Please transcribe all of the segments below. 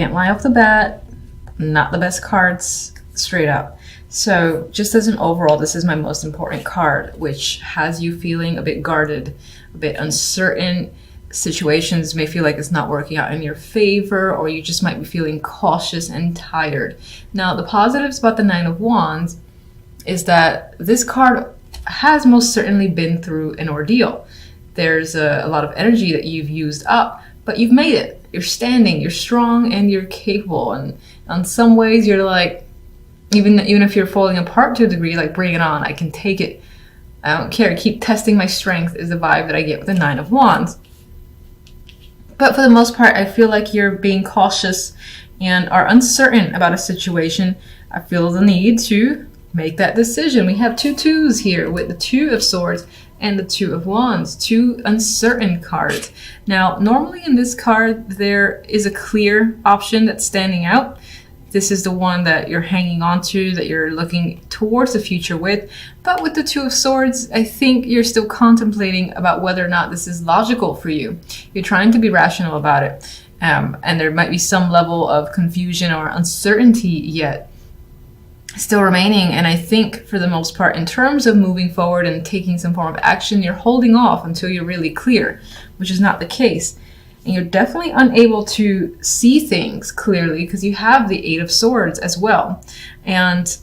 can't lie off the bat, not the best cards, straight up. So just as an overall, this is my most important card, which has you feeling a bit guarded, a bit uncertain. Situations may feel like it's not working out in your favor, or you just might be feeling cautious and tired. Now, the positives about the Nine of Wands is that this card has most certainly been through an ordeal. There's a lot of energy that you've used up, but you've made it. You're standing, you're strong, and you're capable. And in some ways, you're like, even if you're falling apart to a degree, like, bring it on. I can take it. I don't care. Keep testing my strength is the vibe that I get with the Nine of Wands. But for the most part, I feel like you're being cautious and are uncertain about a situation. I feel the need to make that decision. We have two twos here with the Two of Swords and the Two of Wands, two uncertain cards. Now, normally in this card, there is a clear option that's standing out. This is the one that you're hanging on to, that you're looking towards the future with. But with the Two of Swords, I think you're still contemplating about whether or not this is logical for you. You're trying to be rational about it. And there might be some level of confusion or uncertainty yet still remaining. And I think for the most part, in terms of moving forward and taking some form of action, you're holding off until you're really clear, which is not the case. And you're definitely unable to see things clearly because you have the Eight of Swords as well. And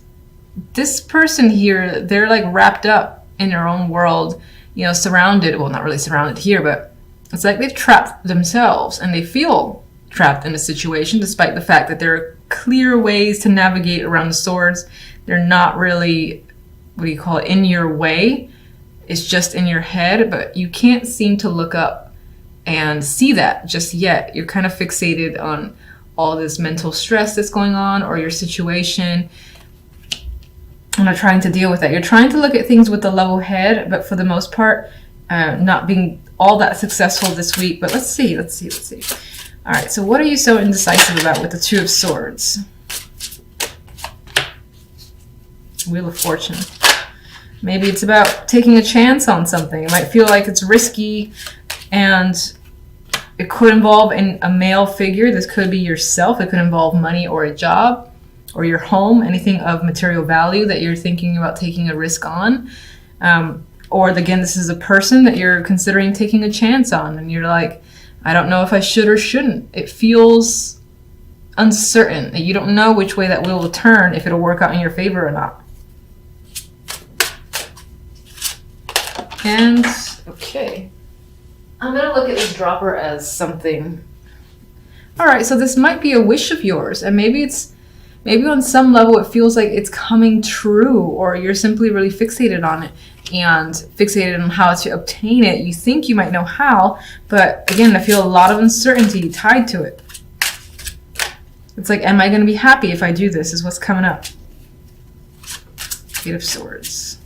this person here, they're like wrapped up in their own world, you know, surrounded, well, not really surrounded here, but it's like they've trapped themselves and they feel trapped in a situation despite the fact that there are clear ways to navigate around the swords. They're not really, what do you call it, in your way. It's just in your head, but you can't seem to look up and see that just yet. You're kind of fixated on all this mental stress that's going on or your situation and not trying to deal with that. You're trying to look at things with a level head, but for the most part, not being all that successful this week. But let's see. All right, so what are you so indecisive about with the Two of Swords? Wheel of Fortune. Maybe it's about taking a chance on something. It might feel like it's risky, and it could involve a male figure. This could be yourself. It could involve money or a job or your home, anything of material value that you're thinking about taking a risk on. Or again, this is a person that you're considering taking a chance on, and you're like, I don't know if I should or shouldn't. It feels uncertain. You don't know which way that wheel will turn, if it'll work out in your favor or not. And, okay. I'm going to look at this dropper as something. All right, so this might be a wish of yours, and maybe on some level it feels like it's coming true, or you're simply really fixated on it and fixated on how to obtain it. You think you might know how, but again, I feel a lot of uncertainty tied to it. It's like, am I going to be happy if I do this, is what's coming up. Eight of Swords.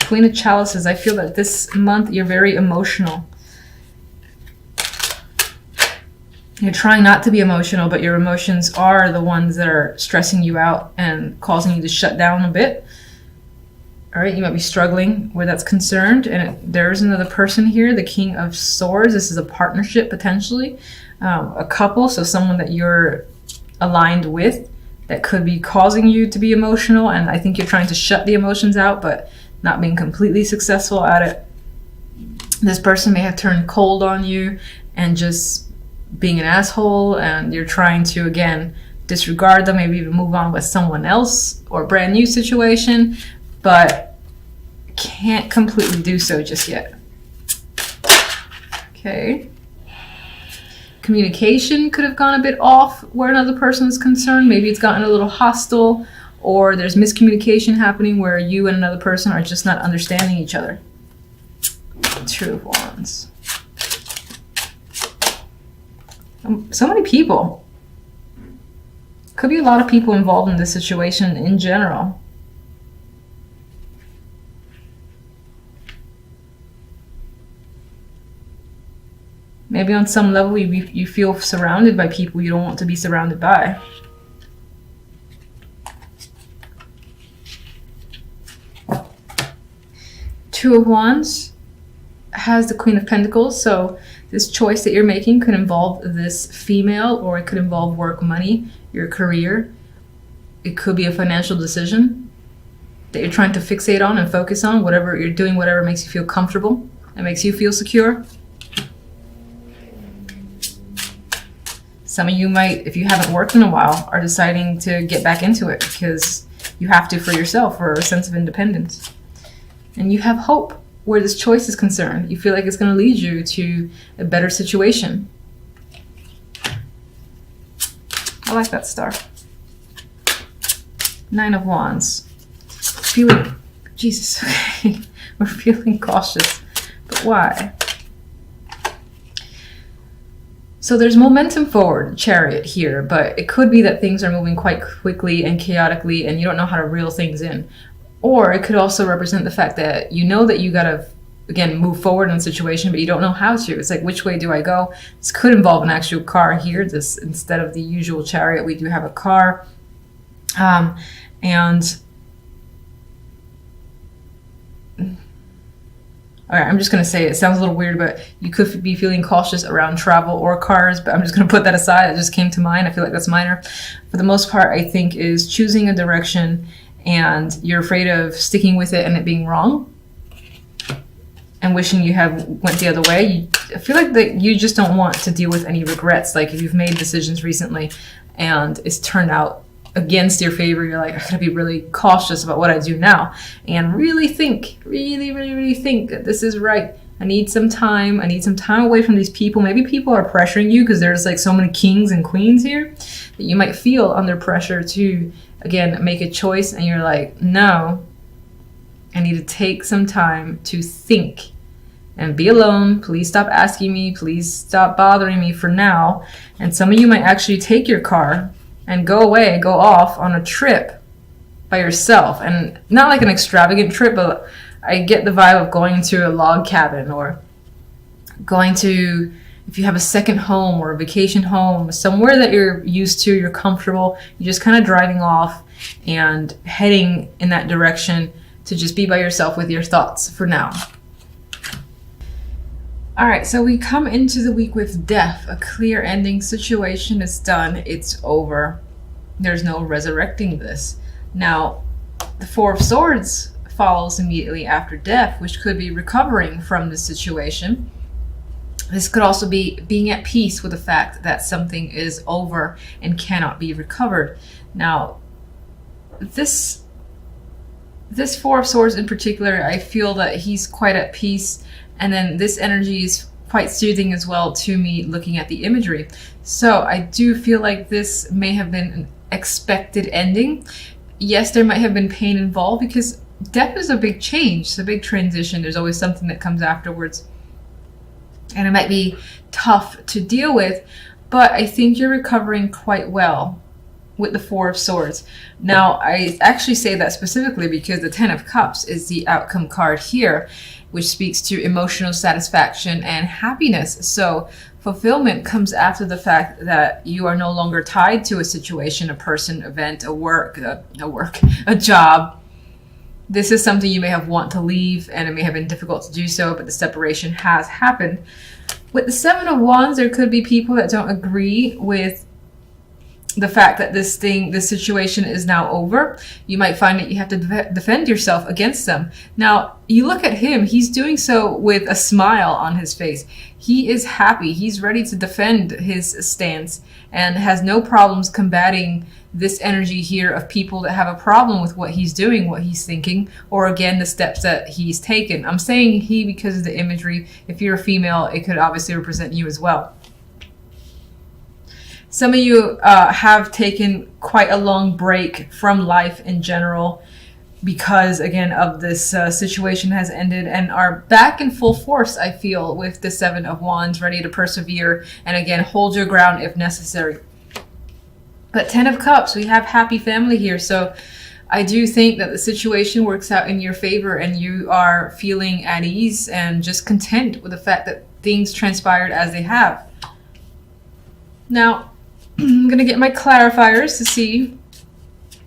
Queen of Chalices. I feel that this month you're very emotional. You're trying not to be emotional, but your emotions are the ones that are stressing you out and causing you to shut down a bit. All right, you might be struggling where that's concerned. And there's another person here, the King of Swords. This is a partnership, potentially. A couple, so someone that you're aligned with that could be causing you to be emotional. And I think you're trying to shut the emotions out, but not being completely successful at it. This person may have turned cold on you and just being an asshole, and you're trying to, again, disregard them, maybe even move on with someone else or a brand new situation, but can't completely do so just yet. Okay. Communication could have gone a bit off where another person is concerned. Maybe it's gotten a little hostile, or there's miscommunication happening where you and another person are just not understanding each other. Two of Wands. So many people. Could be a lot of people involved in this situation in general. Maybe on some level you feel surrounded by people you don't want to be surrounded by. Two of Wands has the Queen of Pentacles, so this choice that you're making could involve this female, or it could involve work, money, your career. It could be a financial decision that you're trying to fixate on and focus on. Whatever you're doing, whatever makes you feel comfortable and makes you feel secure. Some of you might, if you haven't worked in a while, are deciding to get back into it because you have to for yourself, for a sense of independence. And you have hope where this choice is concerned. You feel like it's going to lead you to a better situation. I like that star. 9 of Wands. Feeling, Jesus, okay. We're feeling cautious. But why? So there's momentum forward, Chariot here, but it could be that things are moving quite quickly and chaotically and you don't know how to reel things in. Or it could also represent the fact that you know that you gotta, again, move forward in a situation, but you don't know how to. It's like, which way do I go? This could involve an actual car here. This, instead of the usual Chariot, we do have a car. All right, I'm just going to say it sounds a little weird, but you could be feeling cautious around travel or cars, but I'm just going to put that aside. It just came to mind. I feel like that's minor. For the most part, I think is choosing a direction and you're afraid of sticking with it and it being wrong and wishing you have went the other way. I feel like that you just don't want to deal with any regrets. Like if you've made decisions recently and it's turned out against your favor, you're like, I gotta be really cautious about what I do now and really think, really think that this is right. I need some time. I need some time away from these people. Maybe people are pressuring you because there's like so many kings and queens here that you might feel under pressure to, again, make a choice. And you're like, no, I need to take some time to think and be alone. Please stop asking me. Please stop bothering me for now. And some of you might actually take your car and go away, go off on a trip by yourself. And not like an extravagant trip, but I get the vibe of going to a log cabin or going to, if you have a second home or a vacation home, somewhere that you're used to, you're comfortable, you're just kind of driving off and heading in that direction to just be by yourself with your thoughts for now. All right, so we come into the week with death, a clear ending. Situation is done. It's over. There's no resurrecting this. Now, the Four of Swords follows immediately after death, which could be recovering from the situation. This could also be being at peace with the fact that something is over and cannot be recovered. Now, this Four of Swords in particular, I feel that he's quite at peace. And then this energy is quite soothing as well to me looking at the imagery. So I do feel like this may have been an expected ending. Yes, there might have been pain involved because death is a big change. It's a big transition. There's always something that comes afterwards. And it might be tough to deal with, but I think you're recovering quite well with the Four of Swords. Now, I actually say that specifically because the Ten of Cups is the outcome card here, which speaks to emotional satisfaction and happiness. So fulfillment comes after the fact that you are no longer tied to a situation, a person, event, a job. This is something you may have want to leave and it may have been difficult to do so, but the separation has happened. With the Seven of Wands, there could be people that don't agree with the fact that this situation is now over. You might find that you have to defend yourself against them. Now, you look at him, he's doing so with a smile on his face. He is happy. He's ready to defend his stance and has no problems combating this energy here of people that have a problem with what he's doing, what he's thinking, or again, the steps that he's taken. I'm saying he because of the imagery. If you're a female, it could obviously represent you as well. Some of you have taken quite a long break from life in general because, again, of this situation has ended and are back in full force, I feel, with the Seven of Wands, ready to persevere and, again, hold your ground if necessary. But Ten of Cups, we have happy family here. So I do think that the situation works out in your favor and you are feeling at ease and just content with the fact that things transpired as they have. Now, I'm going to get my clarifiers to see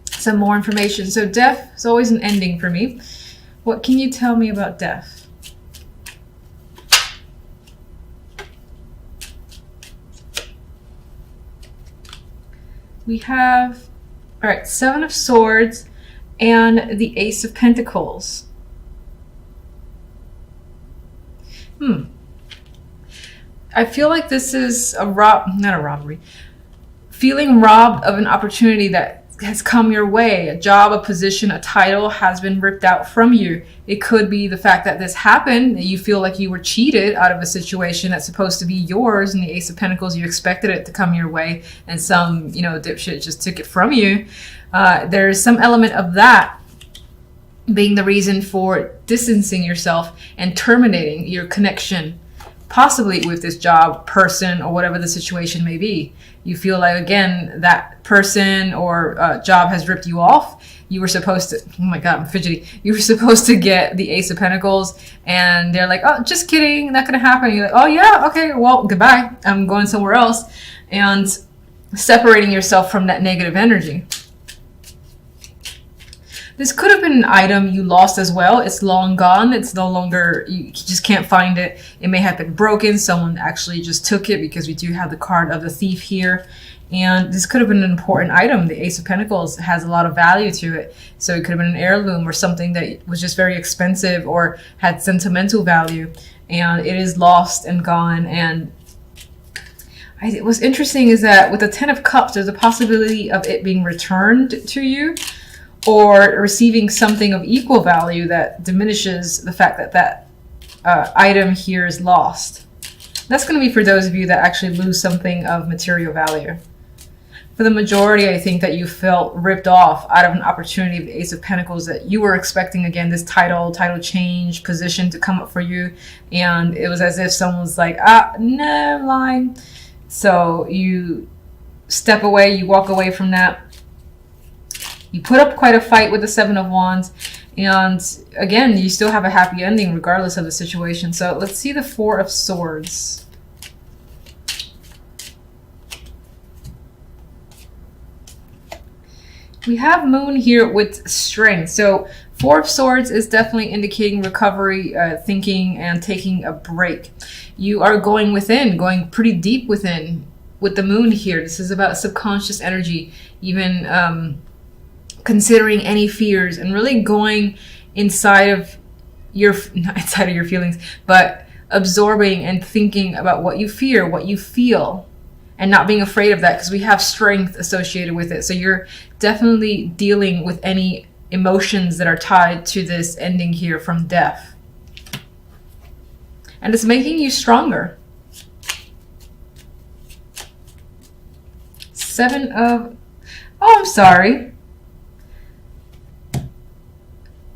some more information. So death is always an ending for me. What can you tell me about death? We have, all right, Seven of Swords and the Ace of Pentacles. I feel like this is not a robbery. Feeling robbed of an opportunity that has come your way. A job, a position, a title has been ripped out from you. It could be the fact that this happened, that you feel like you were cheated out of a situation that's supposed to be yours. And the Ace of Pentacles, you expected it to come your way, and some, dipshit just took it from you. There's some element of that being the reason for distancing yourself and terminating your connection, possibly with this job, person, or whatever the situation may be. You feel like, again, that person or job has ripped you off. You were supposed to, oh my God, I'm fidgety. You were supposed to get the Ace of Pentacles, and they're like, oh, just kidding, not gonna happen. You're like, oh yeah, okay, well, goodbye. I'm going somewhere else. And separating yourself from that negative energy. This could have been an item you lost as well. It's long gone. It's no longer, you just can't find it. It may have been broken. Someone actually just took it, because we do have the card of the thief here. And this could have been an important item. The Ace of Pentacles has a lot of value to it. So it could have been an heirloom or something that was just very expensive or had sentimental value. And it is lost and gone. And what's interesting is that with the Ten of Cups, there's a possibility of it being returned to you, or receiving something of equal value that diminishes the fact that that item here is lost. That's going to be for those of you that actually lose something of material value. For the majority, I think that you felt ripped off out of an opportunity of the Ace of Pentacles, that you were expecting, again, this title change, position to come up for you. And it was as if someone was like, no, I'm lying. So you step away, you walk away from that. You put up quite a fight with the Seven of Wands, and again, you still have a happy ending regardless of the situation. So let's see the Four of Swords. We have Moon here with strength. So Four of Swords is definitely indicating recovery, thinking, and taking a break. You are going within, going pretty deep within with the Moon here. This is about subconscious energy, even considering any fears and really going inside of your, not inside of your feelings, but absorbing and thinking about what you fear, what you feel, and not being afraid of that, because we have strength associated with it. So you're definitely dealing with any emotions that are tied to this ending here from death. And it's making you stronger. Seven of, oh, I'm sorry.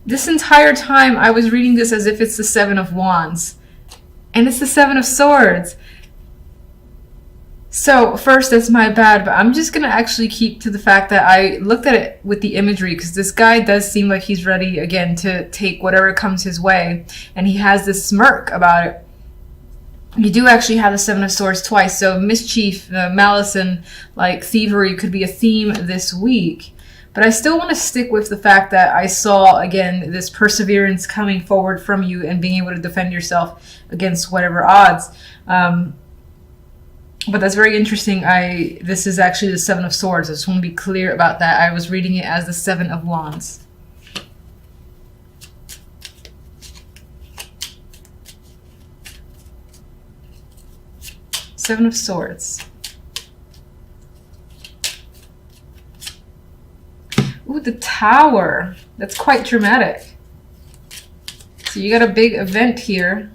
This entire time I was reading this as if it's the Seven of Wands, and it's the Seven of Swords. So first, that's my bad, but I'm just going to actually keep to the fact that I looked at it with the imagery, because this guy does seem like he's ready again to take whatever comes his way, and he has this smirk about it. You do actually have the Seven of Swords twice, so mischief, malice, and like thievery could be a theme this week. But I still want to stick with the fact that I saw, again, this perseverance coming forward from you and being able to defend yourself against whatever odds. But that's very interesting. This is actually the Seven of Swords. I just want to be clear about that. I was reading it as the Seven of Wands. Seven of Swords. Ooh, the Tower. That's quite dramatic. So you got a big event here.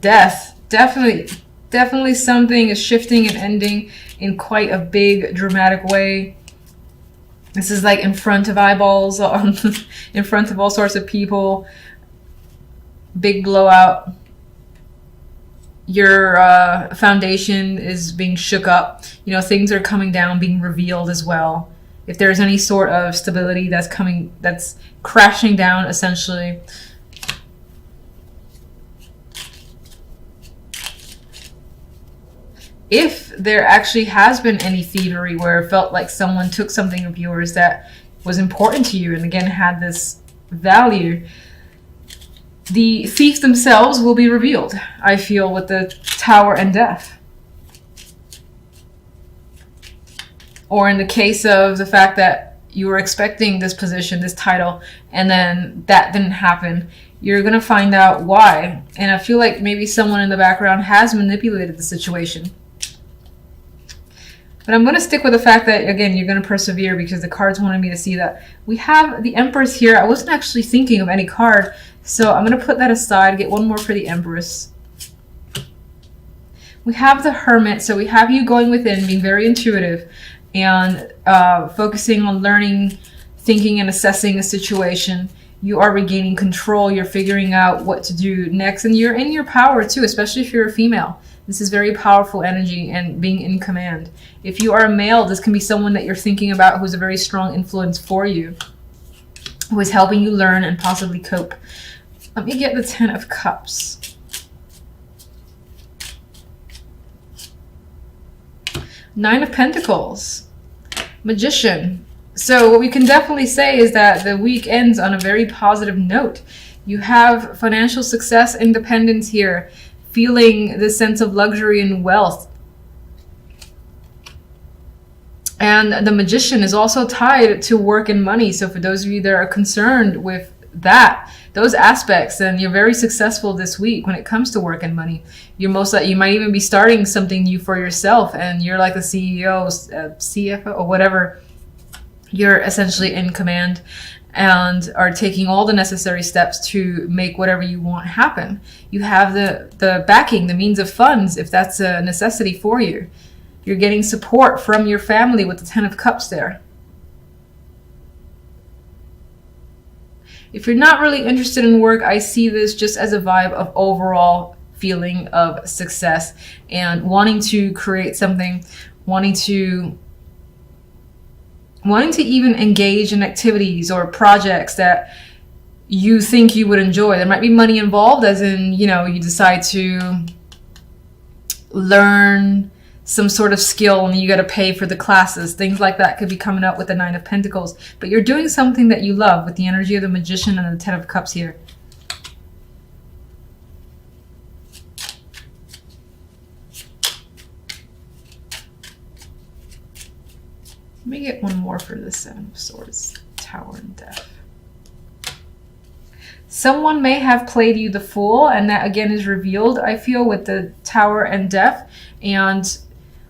Death. Definitely something is shifting and ending in quite a big dramatic way. This is like in front of eyeballs, in front of all sorts of people. Big blowout. Your foundation is being shook up. You know, things are coming down, being revealed as well. If there's any sort of stability that's crashing down, essentially. If there actually has been any thievery where it felt like someone took something of yours that was important to you and again had this value, the thief themselves will be revealed, I feel, with the Tower and Death. Or in the case of the fact that you were expecting this position, this title, and then that didn't happen, you're going to find out why. And I feel like maybe someone in the background has manipulated the situation. But I'm going to stick with the fact that, again, you're going to persevere because the cards wanted me to see that. We have the Empress here. I wasn't actually thinking of any card, so I'm going to put that aside, get one more for the Empress. We have the Hermit, so we have you going within, being very intuitive, and focusing on learning, thinking, and assessing a situation. You are regaining control. You're figuring out what to do next, and you're in your power too, especially if you're a female. This is very powerful energy and being in command. If you are a male, this can be someone that you're thinking about who's a very strong influence for you, who is helping you learn and possibly cope. Let me get the 10 of Cups. Nine of Pentacles. Magician. So what we can definitely say is that the week ends on a very positive note. You have financial success, independence here, feeling this sense of luxury and wealth. And the Magician is also tied to work and money. So for those of you that are concerned with that, those aspects, then you're very successful this week when it comes to work and money. You're most likely, you might even be starting something new for yourself, and you're like the CEO, CFO, or whatever. You're essentially in command and are taking all the necessary steps to make whatever you want happen. You have the backing, the means of funds, if that's a necessity for you. You're getting support from your family with the 10 of Cups there. If you're not really interested in work, I see this just as a vibe of overall feeling of success and wanting to create something, wanting to even engage in activities or projects that you think you would enjoy. There might be money involved, as in, you know, you decide to learn some sort of skill and you got to pay for the classes. Things like that could be coming up with the 9 of Pentacles. But you're doing something that you love with the energy of the Magician and the 10 of Cups here. Let me get one more for the 7 of Swords, Tower and Death. Someone may have played you the fool, and that again is revealed, I feel, with the Tower and Death. And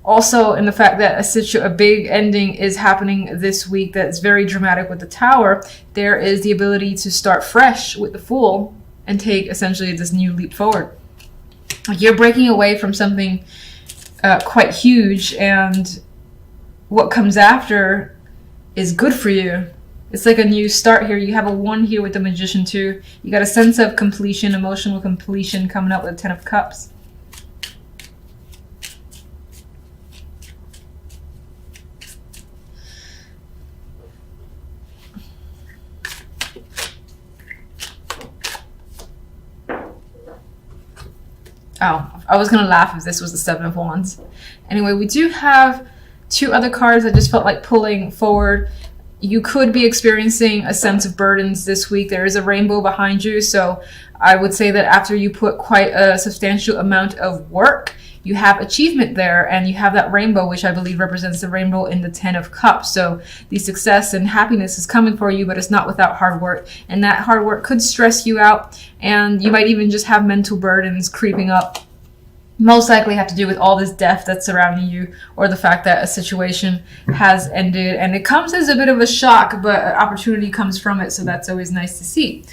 also in the fact that a big ending is happening this week that's very dramatic with the Tower. There is the ability to start fresh with the Fool and take essentially this new leap forward. You're breaking away from something quite huge, and what comes after is good for you. It's like a new start here. You have a 1 here with the Magician too. You got a sense of completion, emotional completion coming up with the 10 of Cups. Oh, I was going to laugh if this was the 7 of Wands. Anyway, we do have 2 other cards I just felt like pulling forward. You could be experiencing a sense of burdens this week. There is a rainbow behind you, so I would say that after you put quite a substantial amount of work, you have achievement there, and you have that rainbow, which I believe represents the rainbow in the 10 of Cups. So the success and happiness is coming for you, but it's not without hard work. And that hard work could stress you out, and you might even just have mental burdens creeping up. Most likely have to do with all this death that's surrounding you, or the fact that a situation has ended. And it comes as a bit of a shock, but opportunity comes from it, so that's always nice to see.